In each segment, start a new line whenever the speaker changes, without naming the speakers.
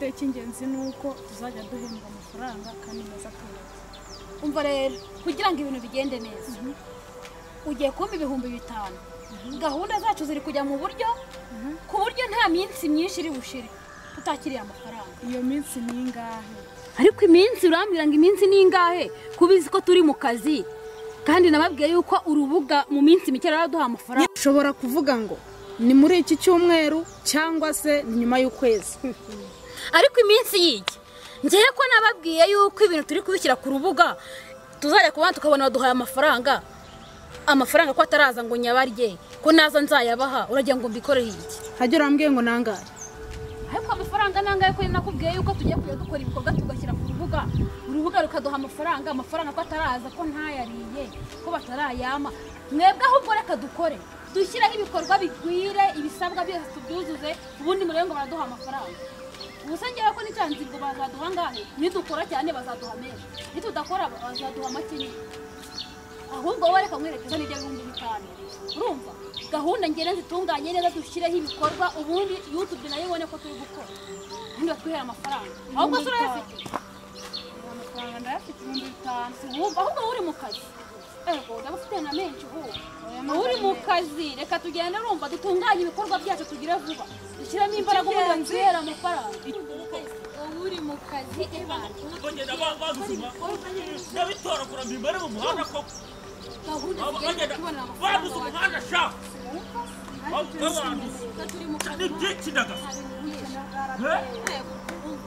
dufite cy'ingenzi nuko tuzajya duhembwa amafaranga kandi meza twese.
Umva rero kugira ngo ibintu bigende neza. Ugiye kumpa 5,000. Gahunda zacu ziri kujya mu buryo ku buryo nta minsi myinshi iri bushire tutakiriye amafaranga.
Iyo minsi ni ingahe?
Ariko iminsi urambwira ngo iminsi ni ingahe kubizi ko turi mu kazi kandi nababwiye yuko urubuga mu minsi mike raraduha amafaranga.
Ushobora kuvuga ngo ni muri iki cyumweru cyangwa se ni nyuma y'ukwezi.
Ariko iminsi yiki ngiye ko nababwiye yuko ibintu turi kubishyira ku rubuga tuzajya kubana tukabona baduhaye amafaranga ko ataraza ngo nyabarye ko naza nzayabaha uragira ngo mbikorere iki?
Hajya urambwiye ngo nangaye.
Ariko amafaranga nangaye ko nakubwiye yuko tugiye kujya dukora ibikorwa tugashyira ku urubuga rukaduha amafaranga ko ataraza ko ntayariye ko batarayama. Mwebwe ahubwo reka dukore dushyiraho ibikorwa bigwire ibisabwa byose tubyuzuze ubundi murengo baraduha amafaranga. Ubusengera ko n'icyanzi ngo bazaduha ngahe nidukora cyane bazaduha menshi nitudakora bazaduha make. Ahubwo wowe reka mwerekeza n'ijya 5,000. Urumva gahunda ngere nzitunganye neza dushireho ibikorwa ubundi YouTube nayo ibone ko turi gukora kandi batwihera amafaranga. Ahubwo sura yafite
Amafaranga ndayafite 5,000.
wumva ahubwo uri mu kazi. Ego ndabufite na menshi uri mu kazi reka tugende urumva dutunganye ibikorwa byacu tugire vuba dushyiramo imbaraga ubundi nzera amafaranga. Uri mu kazi
bagenda bazuzuma ndabitora kuramba imbere mu muhanda ko bagenda babuze umuhanda sha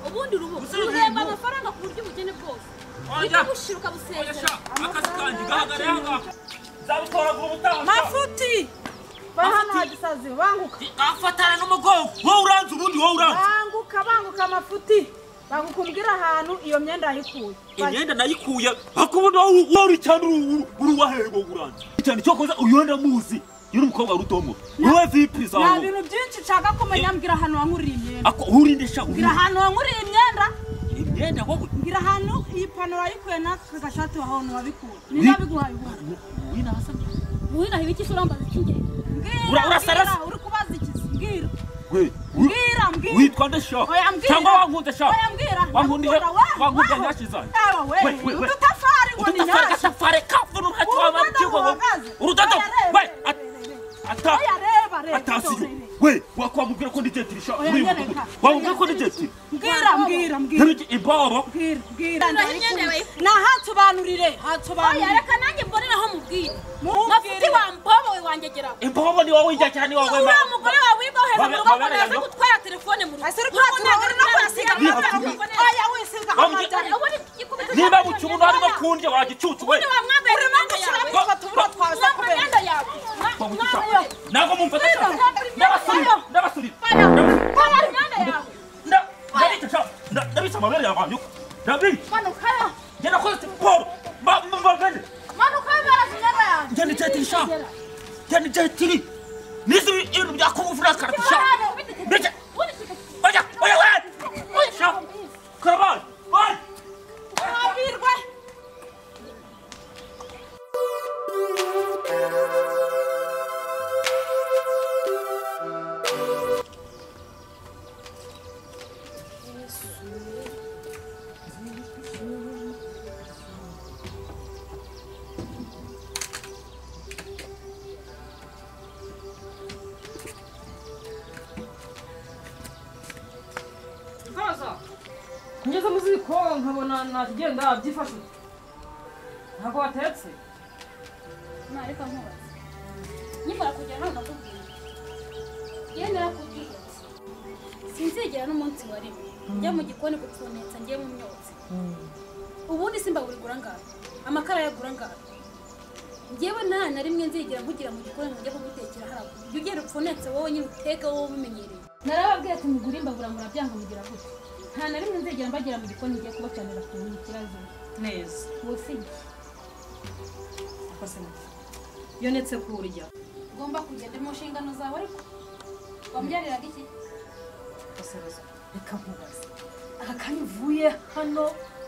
ubundi uruhemba amafaranga ku buryo ubukene bwose ikabushyiruka busezera
akazi kanjye gahagarara aha zabitoragura ubutaha
Mafuti bahana hagisazi banguka
afatana n'umugongo wowe uranze ubundi wowe uranze
banguka Mafuti bagukumbwira ahantu iyo myenda yikuye.
Imyenda nayikuye bakubona wowe uri cyane uruwahego uranze cyane cyo koza uyonda muzi yuri umukobwa rutomo wowe vipi zawo
nta bintu byinshi nshaka kumenya mbwira ahantu wankuriye imyenda
ako urindesha
mbwira ahantu wankuriye
imyenda wowe
mbwira ahantu iyi pano wayikuye n'aka gashati waho wabikuye ni nabiguhaye ubu
wina hibiki surambaza kinge
urasarasa
uri kubaza iki mbwira
mbwira witwa ndesha cyangwa wankunde sha wankundiye nyashizaye
we utafari ngo ni nyashizaye
utafari kafunu hatwa mabyigo urudodo we ata atasiyo we wakwamubwira ko ndijetirisha wamubwira ko ndijeti
mbwira
iboro
mbwira na hatubanurire
reka nanjye mboneraho mubwira Mafuti wambobo wangegera
imbobo ni wowe ijya cyane wowe
uriya mugore wawe wiboheza mu rugo aza gutwara telefone mu rugo
asiri kwatubagara no kwasiga oya wisiga amajyana
niba mu cyumuntu harimo kundya wagicucu we
wamwambaye imyenda yawe
tubura twaza kubera
imyenda yawe
ntabwo mumfata ndabasuri
imyenda yawe
ndabica amabere yawe ndabica
manuka
ngenda koze siporo mbagane
manuka barazimyenda yawe
ngenda jetirisha ngenda jetiri nizi ibintu byakuvura karatisha bice oya sha karabal bye
abirwe
ngeze muziko nkabona nakigenda byifashe ntabwo watetse
nareka nkubaza nyimara kugera hano nakubwiye yemera kubwiye sinzegera n'umunsi wa rimwe njya mu gikoni gupfunetsa ngiye mu myotsi ubundi simba burigura ngaho amakara yagura ngaho ngewe nta na rimwe nzegera nkugira mu gikoni ngo njye kugutekera haraguru ibyo ugenda upfunetse wowe nyine uteka wowe ubimenyereye narababwiye ati mugure imbabura murabyanga mugira gutya nta na rimwe nzegera mbagera mu gikoni ngiye kubacanira ku kibazo
neza
wose
akose yonetse kurya
ugomba kugenda mu nshingano zawe ariko wambyariraga iki
basabaza reka nkubaze aka kanya uvuye hano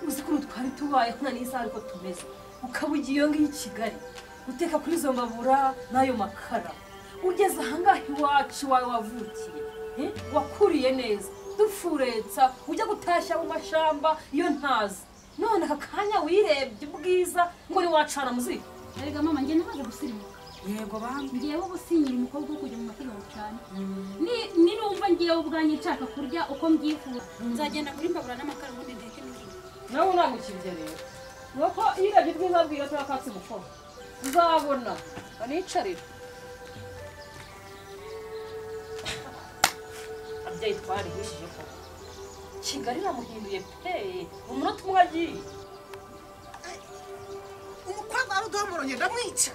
uzi ko twari tubaye nta n'isaha ariko tumeze ukaba ugiye iyo ngiyo i Kigali uteka kuri izo mbabura n'ayo makara ugeze ahangaha iwacu wawe wavukiye wakuriye neza kudufuretsa ujya gutashya mu mashamba iyo ntazi none aka kanya wirebye ubwiza ngo ni wacana muzika
erega mama njye naje gusirimuka
yego bamwe
ngiyeho gusinyira umukobwa wo kujya mu mategeko cyane nirumva ngiyeho ubwanjye nshaka kurya uko mbyifuza nzagenda kuri mbabura n'amakara ubundi ndeke n'ibindi
nawe unangukirye rero nuko iyo urebye ubwiza bwiwe turakatse mukoro uzabona banicarira ababyeyi twarihishije ko kigali iramuhinduye pe umunota umwe agiye
umukobwa wa Rudomoro ndamwica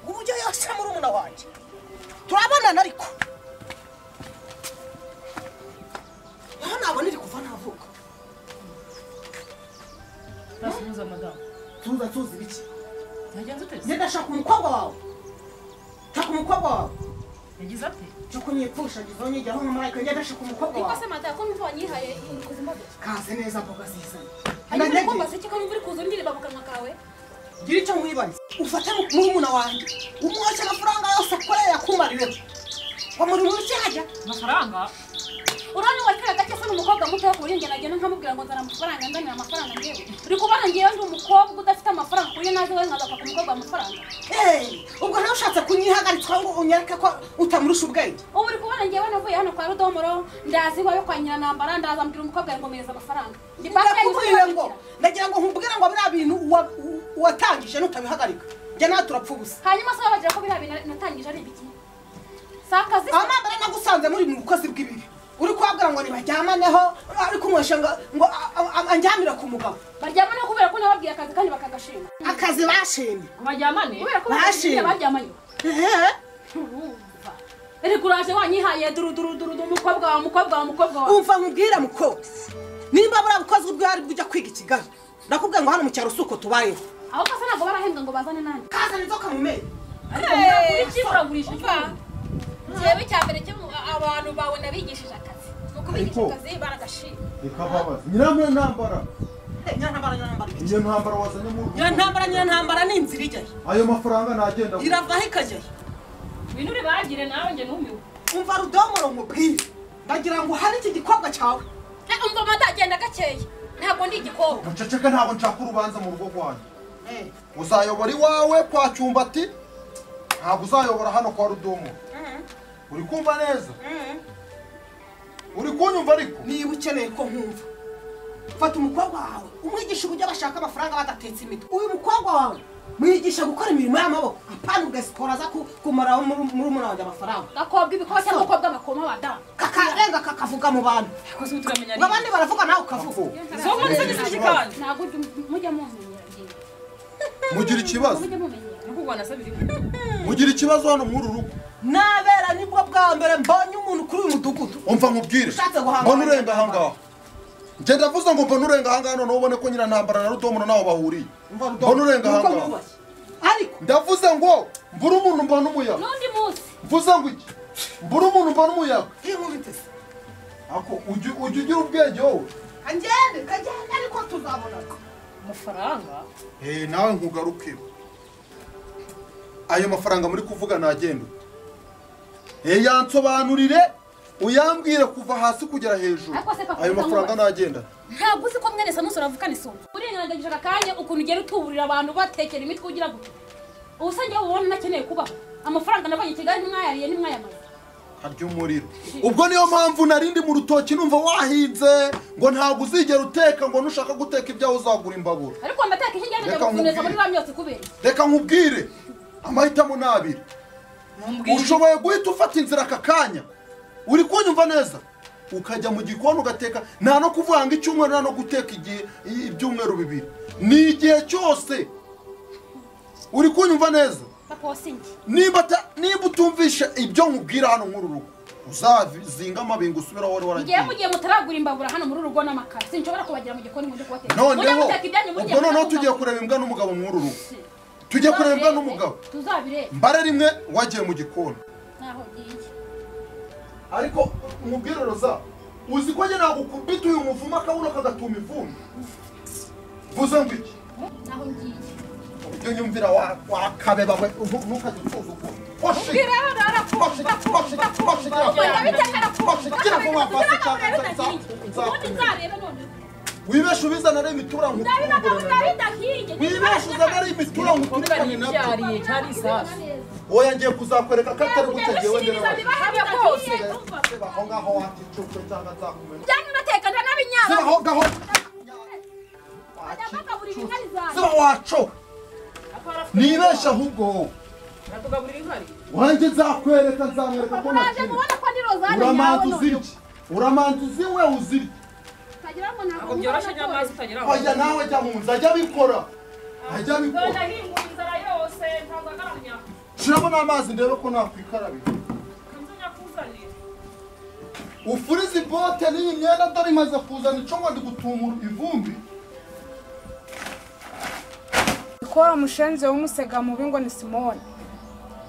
uburyo yose muri umuna wanjye turabonana ariko aho nabona iri kuva navuga
nasubiza madamu
tuzi biki
yagenze ute
ngenda shaka umukobwa wawe
yagize ate
cyo kunyipfusha gizonye jyaho nkamarayika ngenda shaka umukobwa
niko
wawe
se madamu ko numva wanyihaye kuzima
kaze neza mboga zizanye
hanyuma ko mbaze ko numva uri kuza undireba mu kanwa kawe
gira icyo mwibariza ufate muri umuna wanjye umwoshya amafaranga yose akoreye yakumarireho wamuri mu cyajya
amafaranga
urani watera gake se n'umukobwa muto wo kuringe nagenda nkamubwira ngo nzana amafaranga ndanira amafaranga ngewe uri kubona ngewe ndi umukobwa udafite amafaranga kuyo naze we nkaza kwaka umukobwa amafaranga
ubwo nawe ushatse kunyihagaritswa ngo unyereke ko utamurusha ubwenge
ubu uri kubona ngewe navuye hano kwa Rudomoro ndazi iwawe kwa Nyiranambara ndaza mbwira umukobwa ngo mpereza amafaranga
ndakubwiye ngo ndagira ngo nkubwire ngo biriya bintu watangije nutabihagarika njye nawe turapfa ubusa
hanyuma se babagira ko biriya bintu natangije ari ibiki si akazi
amambara nagusanze muri mu bukozi bw'ibibi uri kubabwira ngo nibajyamaneho ariko umwesha ngo anjyamire ku mugabo
baryamane kubera ko nababwiye akazi kandi bakagashima
akazi bashimye
kubajyamane
kubera ko baryamanye erega uraje wanyihaye duru umukobwa wawe
umva nkubwire mukobwa nimba buriya bukozi bwari bujya kwiga i Kigali ndakubwira ngo hano mu cyaro suko tubayeho
aho kase ntabwo barahembwa ngo bazane nanjye
kazana inzoka mu menyo
ariko muri kiburagurisha njyewe icya mbere cyo abantu bawe nabigishije akazi nuko bigisha akazi baragashima
ikababaza nyirantambara
nyirantambara
wazanye mu
nyirantambara ni inzira ijyayo
ayo mafaranga nagenda
iravaho ikajyayo
ibintu uribagire nawe njye numiwe
umva Rudomoro nkubwire ndagira ngo hari iki gikorwa cyawe
umva madagenda gakeya ntabwo ndi igikobwa
muceceke ntabwo nshaka urubanza mu rugo rwanyu uzayobora iwawe kwa Cyumbati ntabwo uzayobora hano kwa Rudomoro uri kumva neza uri kunyumva ariko
niba ukeneye ko nkumva fata umukobwa wawe umwigisha uburyo bashaka amafaranga badatetse imitwe uyu mukobwa wawe mwigisha gukora imirimo y'amaboko apana ugasikora aza kumaraho muri umuna wanjye amafaranga
gakobwa ibikoba cyangwa umukobwa amakoma wadamu
kakarenga kakavuga mu bantu ngo abandi baravuga nawe ukavuga
zo muri se n'iziki kandi
ntabwo mujya mumenyera
mugira ikibazo
nuko Rwanda sabiri
mugira ikibazo hano muri uru rugo
nabera nibwo bwa mbere mbonye umuntu kuri uyu mudugudu
umva nkubwire mbona urenga ahangaha njye ndavuze ngo mbona urenga ahangaha noneho ubone ko Nyirantambara na Rudomoro naho bahuriye mbona urenga ahangaha
ariko
ndavuze ngo mbura umuntu mbona umuyaga
n'undi munsi
mvuze ngo iki mbura umuntu mbona umuyaga
nk'inkubitse
ako ujya ugira ubwenge wowe
kagende ariko tuzabonana
amafaranga
nawe nkugaruke ayo mafaranga muri kuvuga nagenda yansobanurire uyambwire kuva hasi kugera hejuru ayo mafaranga nagenda
ntabwo uzi ko mwene Samusura avukana isumba urengagije akanya ukuntu ugera utuburira abantu batekera imitwe ugira gute ubusa njye ubona nakeneye kubaho amafaranga nabonye Kigali mwayariye nimwayamaze
harya umuriro ubwo niyo mpamvu narindi mu rutoki numva wahinze ngo ntabwo uzigera uteka ngo nushaka guteka ibyawe uzagura imbabura
ariko ndateka iki njye gufuneza muri bamyose kubera
reka nkubwire amahitamo nabiri ushoboye guhita ufata inzira aka kanya uri kunyumva neza ukajya mu gikoni ugateka nta no kuvuga ngo icyumweru nta no guteka ibyumweru bibiri ni igihe cyose uri kunyumva neza niba utumvisha ibyo nkubwira hano nk'uru rugo uzazinga amabingo usubira aho wari waragiye
ngiye mugiye mutaragura imbabura hano muri rugo n'amakara sinshobora kubagira mu gikoni mujye kubateka
noneho tugiye kureba imbwa n'umugabo nk'uru rugo tugiye kureba imbwa n'umugabo
tuzabireba
mbare rimwe wagiye mu gikoni
naho ngiye
ariko umubwire Roza uzi ko njye nagukubita uyu muvumo akabuno kagatuma ivumbi vuze ngo iki
naho ngiye
ibyo nyumvira wakabeba we ntukajya utuza uko
ubwira arakuba
wibesha ubizana ari imitura wibesha uzana ari imitura nguturikane nabyo oya ngiye kuzakwereka ko atari gutya ngewe ndera aho ngaho waticupe cyangwa nzakumenya aho ngaho ziba waco nibesha ahubwo wanjye nzakwereka nzamwereka ko nakiri uramanza uzirye uramanza uziwe uzirye oya nawe jya mu nzu ajya abikora shiramo n'amazi ndebe ko nakwikarabira ufurize ibote n'iyi myenda dore imaze kuzana ico ngo ndi gutumura ivumbi
ko wa mushenze w'umusega mubi ngo ni Simone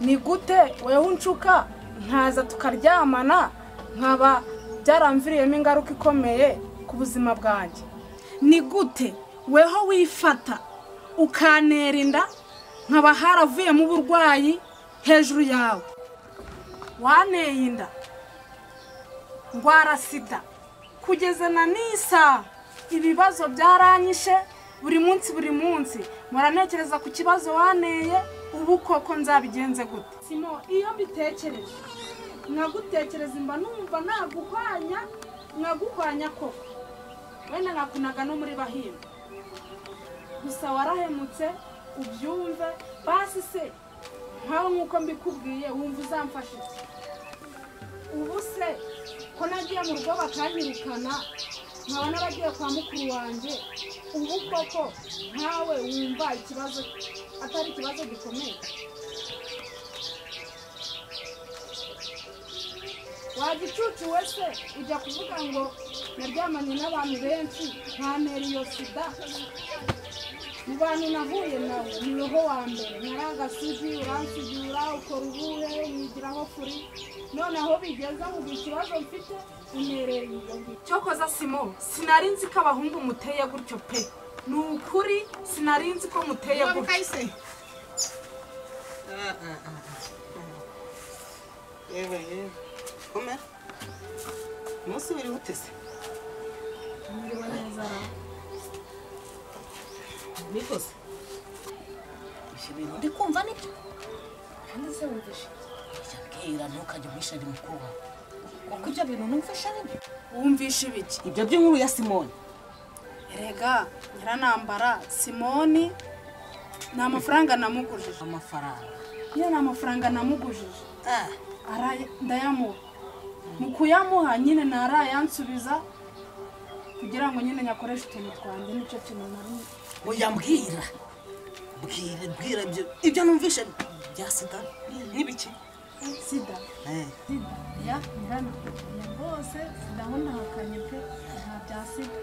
ni gute wewe unshuka nkaza tukaryamana nkaba byaramviriyemo ingaruka ikomeye ku buzima bwanjye ni gute weho wifata ukanera inda nkaba haravuyemo uburwayi hejuru yawe waneye inda ndwara sida kugeza na nisa ibibazo byaranyishe buri munsi muranekereza ku kibazo waneye ubu koko nzabigenze gute Simo iyo mbitekereje nkagutekereza imba numva naguhwanya koko wenda nakunaga no muri bahimba gusa warahemutse ubyumve basi se nkaho nk'uko mbikubwiye wumva uzamfasha iki ubu se ko nagiye mu rugo bakanyirukana nkaba naragiye kwa mukuru wanjye ubu koko nkawe wumva ikibazo atari ikibazo gikomeye wagicucu wese ujya kuvuga ngo naryamanye n'abantu benshi nkanera iyo sida mu bantu nahuye nawe niweho wa mbere naragasugi uransigura ukora ubuhe wigiraho furi noneho bigeza mu ikibazo mfite unereye iyo ngicyo cyokoza Simo sinari nzi ko abahungu muteye gutyo pe ni ukuri sinari nzi ko muteye gutyo
yewe kome umunsi wiri utese
ndibona neza
nikoze ibintu ndi kumva nibyo kandi se wumvishe cyabwira ntukajye mwishari mukuru kuko ibyo bintu numvisha nibyo
wumvisha ibiki
ibyo by'inkuru ya Simone
erega nyiranambara Simone ni amafaranga namugujije niyo ni amafaranga namugujije ndayamuha mu kuyamuha nyine narayansubiza kugira ngo nyine nyakoreshe utuntu twanjye nicyo kintu nari
oya mbwira ibyo numvishe bya sida n'ibiki
sida ya nyirana rwose sida aho ndahakanye pe nta bya sida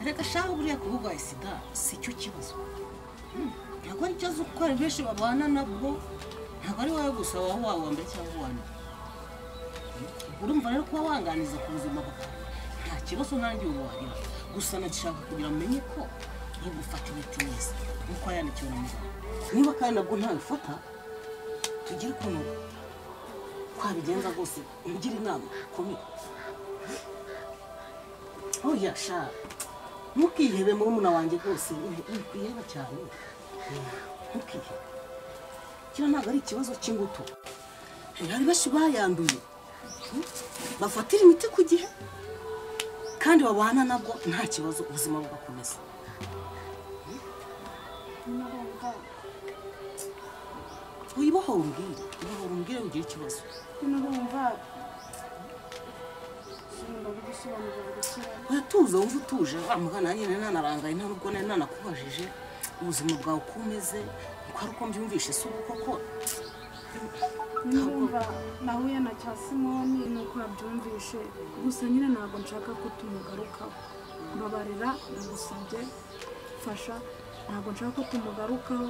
reka shaho buriya kuvuga sida si cyo kibazo ntabwo ari ikibazo kuko hari benshi babana nabwo ntabwo ari wowe gusa waho wawe mbere cyangwa uwande urumva rero kuba wanganiza ku buzima bwawe nta kibazo nanjye ubu wagira gusa nagishaka kugira amenye ko niba ufata imiti neza nk'uko yandikiwe na muganga niba kandi nabwo ntabifata tugire ukuntu twabigenza rwose umugire inama ikomeye oya sha ntukihebe murumuna wanjye rwose ntukwiheba cyane ntukihebe kino ntabwo ari ikibazo cy'ingutu hari benshi bayanduye bafatira imiti ku gihe kandi babana nabwo nta kibazo ubuzima bugakomeza wibohora umbwire ugira ikibazo uratuza wumva utuje wamugana nyine nanarangaye nta nubwo nari nanakubajije ubuzima bwawe uko umeze uko ari uko mbyumvishe si uko koko
ndumva nahuye na cya Simone nuko yabyumvishe gusa nyine ntabwo nshaka ko tumugarukaho mbabarira ndagusabye fasha ntabwo nshaka ko tumugarukaho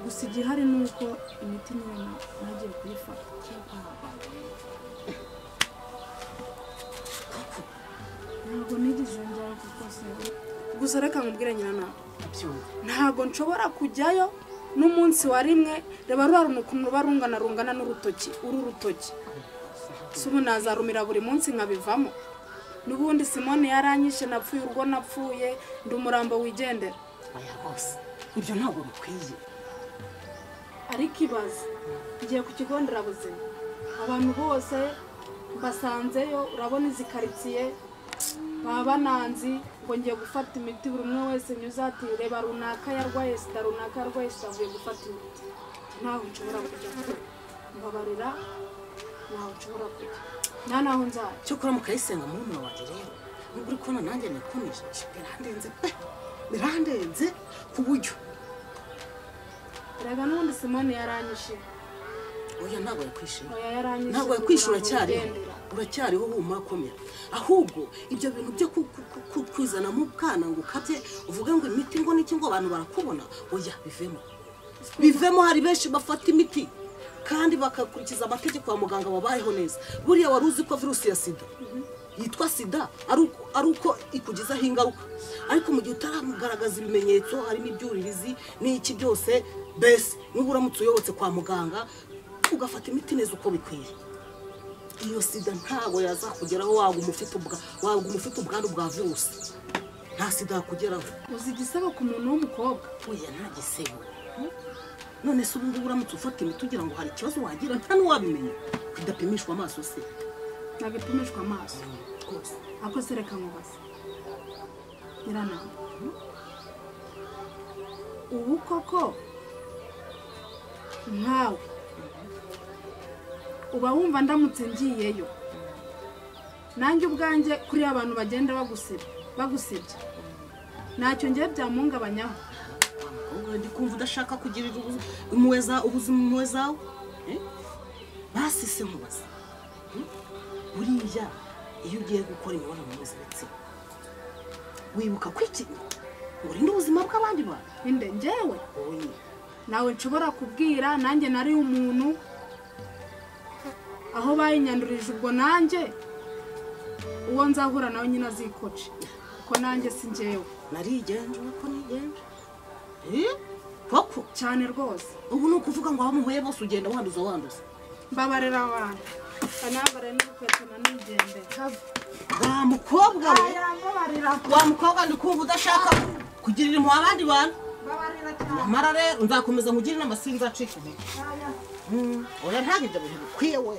gusa igihari ni uko imiti nyine nagiye kuyifata ntabwo nigeze njyayo kuko se gusa reka nkubwire nyina ntabwo nshobora kujyayo n'umunsi wa rimwe reba ruraruna ukuntu ruba rungana n'urutoki urutoki si ubu nazarumira buri munsi nkabivamo n'ubundi Simone yaranyishe napfuye urwo napfuye ndi umurambo wigendera
aya bose ibyo ntabwo bikwiye
ariko ibaze ngiye ku kigo nderabuzima abantu bose basanzeyo urabona izi karitsiye baba bananzi ngo ngiye gufata imiti buri umwe wese nyuze ati reba runaka yarwaye sida runaka yarwaye sida avuye gufata imiti ntaho nshobora kujya mbabarira ntaho nshobora kujya nta naho nzajya
cyokora mukayisenga murumuna wanjye rero nubwo uri kubona nanjye nikomeje birandenze ku buryo
rega n'ubundi Simone yaranyishe
oya ntabwo yakwishima
oya yaranyishe
ntabwo yakwishura uracyariho huma komera ahubwo ibyo bintu byo kwizana mu bwana ngo ukabye uvuge ngo imiti ngo niki ngo abantu barakubona oya bivemo hari benshi bafata imiti kandi bakakurikiza amategeko ya muganga babayeho neza buriya wari uzi ko virusi ya sida yitwa sida ari uko ikugizaho ingaruka ariko mu gihe utaramugaragaza ibimenyetso harimo ibyuririzi n'iki byose bese n'ubu uramutse uyobotse kwa muganga ugafata imiti neza uko bikwiye iyo sida ntabwo yazakugeraho waguma ufite ubwandu bwa virusi nta sida yakugeraho
uzi igisebo ku muntu w'umukobwa
oya nta gisebo none se ubu ngubu uramutse ufata imiti ugira ngo hari ikibazo wagira nta n'uwabimenya kudapimishwa amaso se
nagapimishwa amaso rwose ako se reka nkubaze nyiranama ubu koko nkawe uba wumva ndamutse ngiyeyo nanjye ubwanjye kuri abantu bagenda bagusebya ntacyo ngiye byamuhungabanyaho
ndi kumva udashaka kugirira ubuzima zawe basise nkubaza buriya iyo ugiye gukora imibonano mpuzabitsina wibuka kwikinya ngo urinde ubuzima bw'abandi bantu
inde njyewe nawe nshobora kubwira nanjye nari umuntu aho bayinyandurije ubwo nanjye uwo nzahura nawe nyine azikoce ko nanjye si njyewe
narigenje uko nigenje koko
cyane rwose
ubu ni ukuvuga ngo abamuhuye bose ugenda wanduza
mbabarira abantu kanambare n'urukweto nanigende
wa mukobwa we wa mukobwa ndi kumva udashaka kugirira impuhwe abandi bantu mara rero nzakomeza nkugire inama sinzacika intege. Oya ntabwo ibyo bintu bikwiye we.